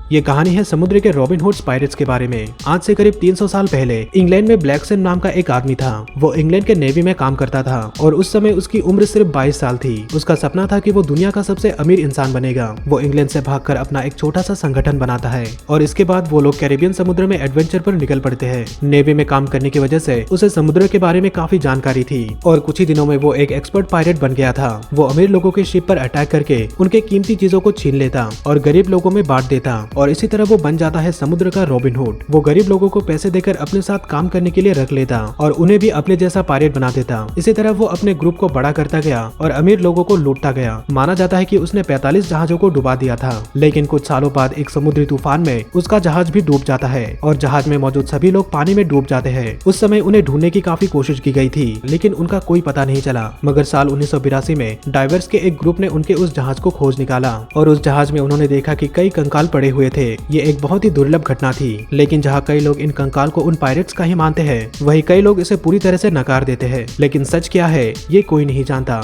ये कहानी है समुद्र के रॉबिन हुड पायरेट्स के बारे में। आज से करीब 300 साल पहले इंग्लैंड में ब्लैकसन नाम का एक आदमी था। वो इंग्लैंड के नेवी में काम करता था और उस समय उसकी उम्र सिर्फ 22 साल थी। उसका सपना था कि वो दुनिया का सबसे अमीर इंसान बनेगा। वो इंग्लैंड से भागकर अपना एक छोटा सा संगठन बनाता है और इसके बाद वो लोग कैरिबियन समुद्र में एडवेंचर पर निकल पड़ते हैं। नेवी में काम करने की वजह से उसे समुद्र के बारे में काफी जानकारी थी और कुछ ही दिनों में वो एक एक्सपर्ट पायरेट बन गया था। वो अमीर लोगों के शिप पर अटैक करके उनके कीमती चीजों को छीन लेता और गरीब लोगों में बांट देता और इसी तरह वो बन जाता है समुद्र का रॉबिन हुड। वो गरीब लोगों को पैसे देकर अपने साथ काम करने के लिए रख लेता और उन्हें भी अपने जैसा पायरेट बना देता। इसी तरह वो अपने ग्रुप को बड़ा करता गया और अमीर लोगों को लूटता गया। माना जाता है कि उसने 45 जहाजों को डुबा दिया था, लेकिन कुछ सालों बाद एक समुद्री तूफान में उसका जहाज भी डूब जाता है और जहाज में मौजूद सभी लोग पानी में डूब जाते हैं। उस समय उन्हें ढूंढने की काफी कोशिश की गई थी, लेकिन उनका कोई पता नहीं चला। मगर साल 1982 में डाइवर्स के एक ग्रुप ने उनके उस जहाज को खोज निकाला और उस जहाज में उन्होंने देखा कि कई कंकाल पड़े हुए थे। ये एक बहुत ही दुर्लभ घटना थी, लेकिन जहाँ कई लोग इन कंकाल को उन पायरेट्स का ही मानते हैं, वहीं कई लोग इसे पूरी तरह से नकार देते हैं। लेकिन सच क्या है ये कोई नहीं जानता।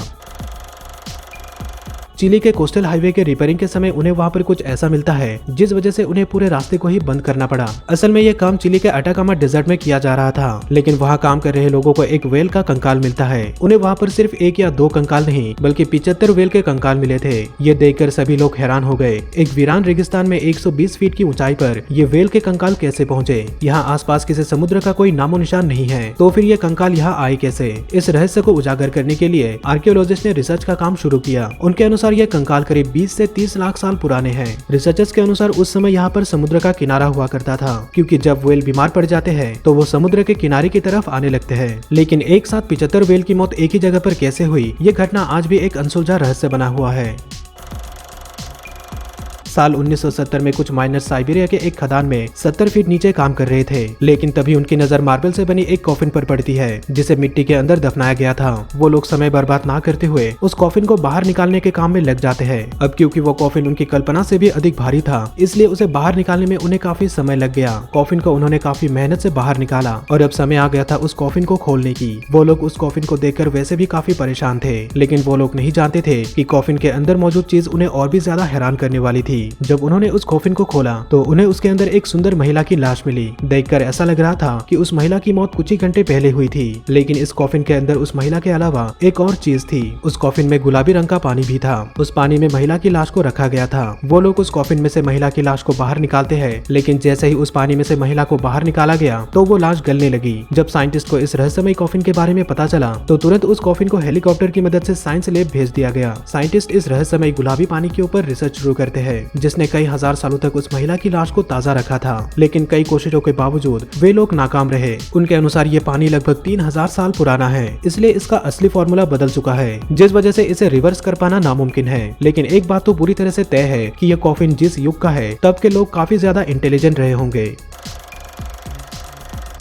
चिली के कोस्टल हाईवे के रिपेयरिंग के समय उन्हें वहाँ पर कुछ ऐसा मिलता है जिस वजह से उन्हें पूरे रास्ते को ही बंद करना पड़ा। असल में ये काम चिली के अटाकामा डेजर्ट में किया जा रहा था, लेकिन वहाँ काम कर रहे लोगों को एक व्हेल का कंकाल मिलता है। उन्हें वहाँ पर सिर्फ 1 या 2 कंकाल नहीं बल्कि 75 व्हेल के कंकाल मिले थे। ये देखकर सभी लोग हैरान हो गए। एक वीरान रेगिस्तान में 120 फीट की ऊंचाई पर ये व्हेल के कंकाल कैसे पहुँचे? यहाँ आसपास किसी समुद्र का कोई नामो निशान नहीं है, तो फिर ये कंकाल यहाँ आए कैसे? इस रहस्य को उजागर करने के लिए आर्कियोलॉजिस्ट ने रिसर्च का काम शुरू किया। उनके अनुसार ये कंकाल करीब 20 से 30 लाख साल पुराने हैं। रिसर्चर्स के अनुसार उस समय यहाँ पर समुद्र का किनारा हुआ करता था, क्योंकि जब व्हेल बीमार पड़ जाते हैं तो वो समुद्र के किनारे की तरफ आने लगते हैं। लेकिन एक साथ 75 व्हेल की मौत एक ही जगह पर कैसे हुई, ये घटना आज भी एक अनसुलझा रहस्य बना हुआ है। साल 1970 में कुछ माइनर्स साइबेरिया के एक खदान में 70 फीट नीचे काम कर रहे थे, लेकिन तभी उनकी नजर मार्बल से बनी एक कॉफिन पर पड़ती है जिसे मिट्टी के अंदर दफनाया गया था। वो लोग समय बर्बाद ना करते हुए उस कॉफिन को बाहर निकालने के काम में लग जाते हैं। अब क्योंकि वो कॉफिन उनकी कल्पना से भी अधिक भारी था, इसलिए उसे बाहर निकालने में उन्हें काफी समय लग गया। कॉफिन को उन्होंने काफी मेहनत से बाहर निकाला और अब समय आ गया था उस कॉफिन को खोलने की। वो लोग उस कॉफिन को देखकर वैसे भी काफी परेशान थे, लेकिन वो लोग नहीं जानते थे कि कॉफिन के अंदर मौजूद चीज उन्हें और भी ज्यादा हैरान करने वाली थी। जब उन्होंने उस कॉफिन को खोला तो उन्हें उसके अंदर एक सुंदर महिला की लाश मिली। देखकर ऐसा लग रहा था कि उस महिला की मौत कुछ ही घंटे पहले हुई थी, लेकिन इस कॉफिन के अंदर उस महिला के अलावा एक और चीज थी। उस कॉफिन में गुलाबी रंग का पानी भी था। उस पानी में महिला की लाश को रखा गया था। वो लोग उस कॉफिन में से महिला की लाश को बाहर निकालते हैं, लेकिन जैसे ही उस पानी में से महिला को बाहर निकाला गया तो वो लाश गलने लगी। जब साइंटिस्ट को इस रहस्यमय कॉफिन के बारे में पता चला तो तुरंत उस कॉफिन को हेलीकॉप्टर की मदद से साइंस लैब भेज दिया गया। साइंटिस्ट इस रहस्यमय गुलाबी पानी के ऊपर रिसर्च शुरू करते हैं, जिसने कई हजार सालों तक उस महिला की लाश को ताजा रखा था, लेकिन कई कोशिशों के बावजूद वे लोग नाकाम रहे। उनके अनुसार ये पानी लगभग 3000 साल पुराना है, इसलिए इसका असली फॉर्मूला बदल चुका है, जिस वजह से इसे रिवर्स कर पाना नामुमकिन है। लेकिन एक बात तो पूरी तरह से तय है कि यह कॉफिन जिस युग का है तब के लोग काफी ज्यादा इंटेलिजेंट रहे होंगे।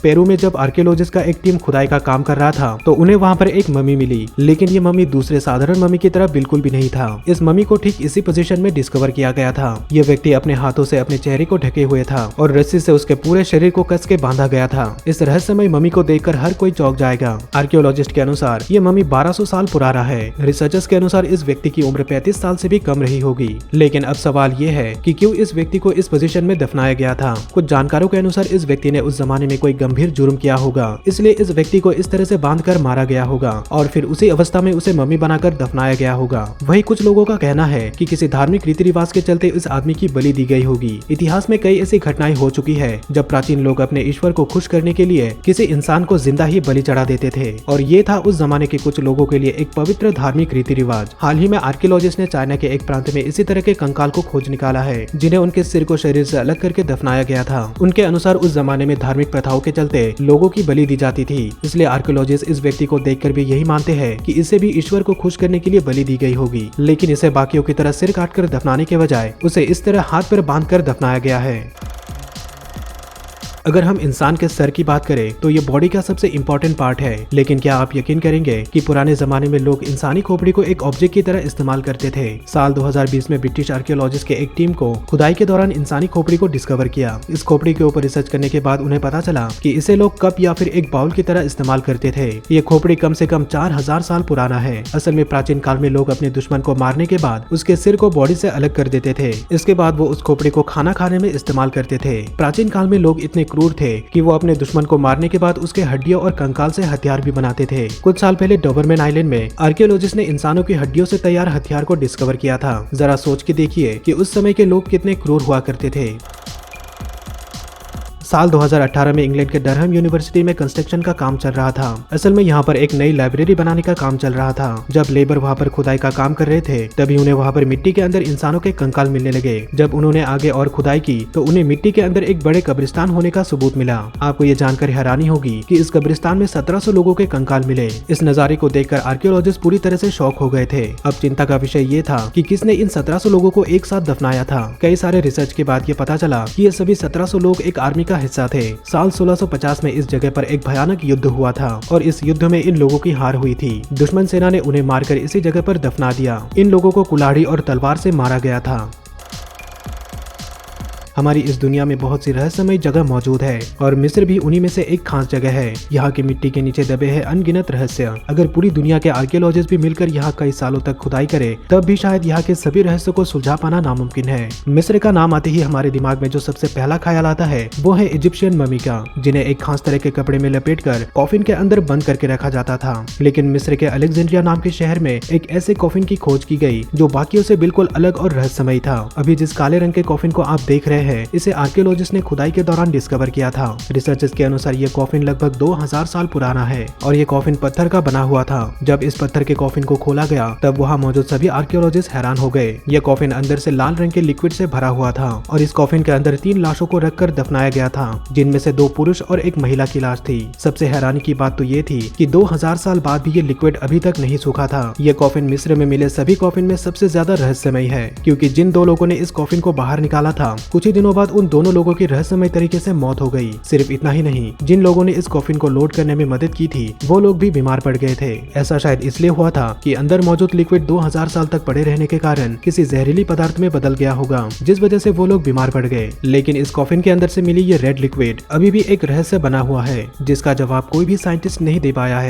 पेरू में जब आर्कियोलॉजिस्ट का एक टीम खुदाई का काम कर रहा था तो उन्हें वहाँ पर एक मम्मी मिली, लेकिन ये मम्मी दूसरे साधारण मम्मी की तरह बिल्कुल भी नहीं था। इस मम्मी को ठीक इसी पोजीशन में डिस्कवर किया गया था। ये व्यक्ति अपने हाथों से अपने चेहरे को ढके हुए था और रस्सी से उसके पूरे शरीर को कस के बांधा गया था। इस रहस्यमय मम्मी को देखकर हर कोई चौंक जाएगा। आर्कियोलॉजिस्ट के अनुसार ये मम्मी 1200 साल पुराना है। रिसर्चर्स के अनुसार इस व्यक्ति की उम्र 35 साल से भी कम रही होगी। लेकिन अब सवाल ये है कि क्यों इस व्यक्ति को इस पोजीशन में दफनाया गया था। कुछ जानकारों के अनुसार इस व्यक्ति ने उस जमाने में कोई गंभीर जुर्म किया होगा, इसलिए इस व्यक्ति को इस तरह से बांधकर मारा गया होगा और फिर उसी अवस्था में उसे मम्मी बनाकर दफनाया गया होगा। वही कुछ लोगों का कहना है कि किसी धार्मिक रीति रिवाज के चलते इस आदमी की बलि दी गई होगी। इतिहास में कई ऐसी घटनाएं हो चुकी है जब प्राचीन लोग अपने ईश्वर को खुश करने के लिए किसी इंसान को जिंदा ही बलि चढ़ा देते थे, और ये था उस जमाने के कुछ लोगों के लिए एक पवित्र धार्मिक रीति रिवाज। हाल ही में आर्कियोलॉजिस्ट ने चाइना के एक प्रांत में इसी तरह के कंकाल को खोज निकाला है, जिन्हें उनके सिर को शरीर से अलग करके दफनाया गया था। उनके अनुसार उस जमाने में धार्मिक प्रथाओं के चलते लोगों की बलि दी जाती थी, इसलिए आर्कियोलॉजिस्ट इस व्यक्ति को देखकर भी यही मानते हैं कि इसे भी ईश्वर को खुश करने के लिए बलि दी गई होगी। लेकिन इसे बाकियों की तरह सिर काटकर दफनाने के बजाय उसे इस तरह हाथ पर बांधकर दफनाया गया है। अगर हम इंसान के सर की बात करें तो ये बॉडी का सबसे इम्पोर्टेंट पार्ट है, लेकिन क्या आप यकीन करेंगे कि पुराने जमाने में लोग इंसानी खोपड़ी को एक ऑब्जेक्ट की तरह इस्तेमाल करते थे। साल 2020 में ब्रिटिश आर्कियोलॉजिस्ट के एक टीम को खुदाई के दौरान इंसानी खोपड़ी को डिस्कवर किया। इस खोपड़ी के ऊपर रिसर्च करने के बाद उन्हें पता चला कि इसे लोग कप या फिर एक बाउल की तरह इस्तेमाल करते थे। ये खोपड़ी कम से कम 4000 साल पुराना है। असल में प्राचीन काल में लोग अपने दुश्मन को मारने के बाद उसके सिर को बॉडी से अलग कर देते थे। इसके बाद वो उस खोपड़ी को खाना खाने में इस्तेमाल करते थे। प्राचीन काल में लोग इतने क्रूर थे कि वो अपने दुश्मन को मारने के बाद उसके हड्डियों और कंकाल से हथियार भी बनाते थे। कुछ साल पहले डोबरमैन आइलैंड में आर्कियोलॉजिस्ट ने इंसानों की हड्डियों से तैयार हथियार को डिस्कवर किया था। जरा सोच के देखिए कि उस समय के लोग कितने क्रूर हुआ करते थे। साल 2018 में इंग्लैंड के डरहम यूनिवर्सिटी में कंस्ट्रक्शन का काम चल रहा था। असल में यहाँ पर एक नई लाइब्रेरी बनाने का काम चल रहा था। जब लेबर वहाँ पर खुदाई का काम कर रहे थे तभी उन्हें वहाँ पर मिट्टी के अंदर इंसानों के कंकाल मिलने लगे। जब उन्होंने आगे और खुदाई की तो उन्हें मिट्टी के अंदर एक बड़े कब्रिस्तान होने का सबूत मिला। आपको ये जानकर हैरानी होगी कि इस कब्रिस्तान में 1700 लोगों के कंकाल मिले। इस नजारे को देखकर आर्कियोलॉजिस्ट पूरी तरह से शॉक हो गए थे। अब चिंता का विषय ये था कि किसने इन 1700 लोगों को एक साथ दफनाया था। कई सारे रिसर्च के बाद ये पता चला कि ये सभी 1700 लोग एक आर्मी का हिस्सा थे। साल 1650 में इस जगह पर एक भयानक युद्ध हुआ था और इस युद्ध में इन लोगों की हार हुई थी। दुश्मन सेना ने उन्हें मारकर इसी जगह पर दफना दिया। इन लोगों को कुल्हाड़ी और तलवार से मारा गया था। हमारी इस दुनिया में बहुत सी रहस्यमय जगह मौजूद है और मिस्र भी उन्हीं में से एक खास जगह है। यहाँ की मिट्टी के नीचे दबे हैं अनगिनत रहस्य। अगर पूरी दुनिया के आर्कियोलॉजिस्ट भी मिलकर यहाँ कई सालों तक खुदाई करे तब भी शायद यहाँ के सभी रहस्यों को सुलझा पाना नामुमकिन है। मिस्र का नाम आते ही हमारे दिमाग में जो सबसे पहला ख्याल आता है वो है इजिप्शियन ममी का, जिन्हें एक खास तरह के कपड़े में लपेट कर कॉफिन के अंदर बंद करके रखा जाता था। लेकिन मिस्र के अलेक्जेंड्रिया नाम के शहर में एक ऐसे कॉफिन की खोज की गई जो बाकियों से बिल्कुल अलग और रहस्यमय था। अभी जिस काले रंग के कॉफिन को आप देख रहे हैं इसे आर्कियोलॉजिस्ट ने खुदाई के दौरान डिस्कवर किया था। रिसर्चर्स के अनुसार ये कॉफिन लगभग 2000 साल पुराना है और ये कॉफिन पत्थर का बना हुआ था। जब इस पत्थर के कॉफिन को खोला गया तब वहाँ मौजूद सभी आर्कियोलॉजिस्ट हैरान हो गए। ये कॉफिन अंदर से लाल रंग के लिक्विड से भरा हुआ था और इस कॉफिन के अंदर 3 लाशों को रखकर दफनाया गया था, जिनमें से 2 पुरुष और एक महिला की लाश थी। सबसे हैरानी की बात तो ये थी कि 2000 साल बाद भी ये लिक्विड अभी तक नहीं सूखा था। ये कॉफिन मिस्र में मिले सभी कॉफिन में सबसे ज्यादा रहस्यमय है, क्योंकि जिन 2 लोगों ने इस कॉफिन को बाहर निकाला था कुछ ही दिनों बाद उन दोनों लोगों की रहस्यमय तरीके से मौत हो गई। सिर्फ इतना ही नहीं, जिन लोगों ने इस कॉफिन को लोड करने में मदद की थी वो लोग भी बीमार पड़ गए थे। ऐसा शायद इसलिए हुआ था कि अंदर मौजूद लिक्विड 2000 साल तक पड़े रहने के कारण किसी जहरीली पदार्थ में बदल गया होगा, जिस वजह से वो लोग बीमार पड़ गए। लेकिन इस कॉफिन के अंदर से मिली ये रेड लिक्विड अभी भी एक रहस्य बना हुआ है, जिसका जवाब कोई भी साइंटिस्ट नहीं दे पाया है।